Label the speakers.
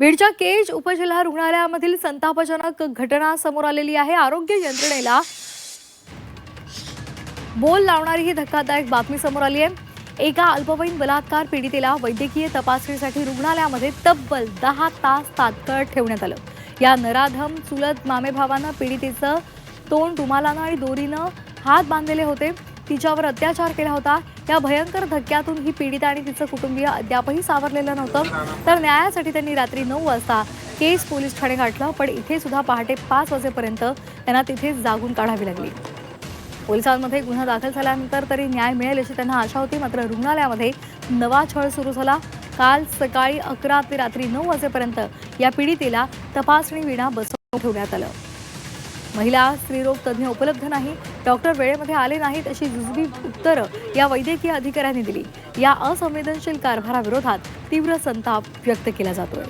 Speaker 1: बीडच्या केज उपजिल्हा रुग्णालयामधील संतापजनक घटना समोर आलेली आहे। आरोग्य यंत्रणेला बोल लावणारी ही धक्कादायक बातमी समोर आली आहे। एका अल्पवयीन बलात्कार पीडितेला वैद्यकीय तपासणीसाठी रुग्णालयामध्ये तब्बल 10 तास तात्काळ ठेवण्यात आलं। या नराधम चुलत मामेभावानं पीडितेचं तोंड रुमालानं आणि दोरीनं हात बांधलेले होते, तिच्यावर अत्याचार केला होता। या भयंकर धक्क्यातून ही पीडिता आणि तिचं कुटुंबीय अद्यापही सावरलेलं नव्हतं। तर न्यायासाठी त्यांनी रात्री 9 वाजता केज पोलीस ठाणे गाठलं, पण इथे सुद्धा पहाटे 5 वाजेपर्यंत त्यांना तिथेच जागून काढावी लागली। पोलिसांमध्ये गुन्हा दाखल झाल्यानंतर तरी न्याय मिळेल अशी त्यांना आशा होती, मात्र रुग्णालयामध्ये नवा छळ सुरू झाला। काल सकाळी 11 ते रात्री 9 वाजेपर्यंत या पीडितेला तपासणीविना बसवून ठेवण्यात आलं। महिला स्त्रीरोग तज्ञ उपलब्ध नाही, डॉक्टर वेळेमध्ये आले नाहीत अशी जुजबी उत्तरं या वैद्यकीय अधिकाऱ्यांनी दिली। या असंवेदनशील कारभाराविरोधात तीव्र संताप व्यक्त केला जातोय।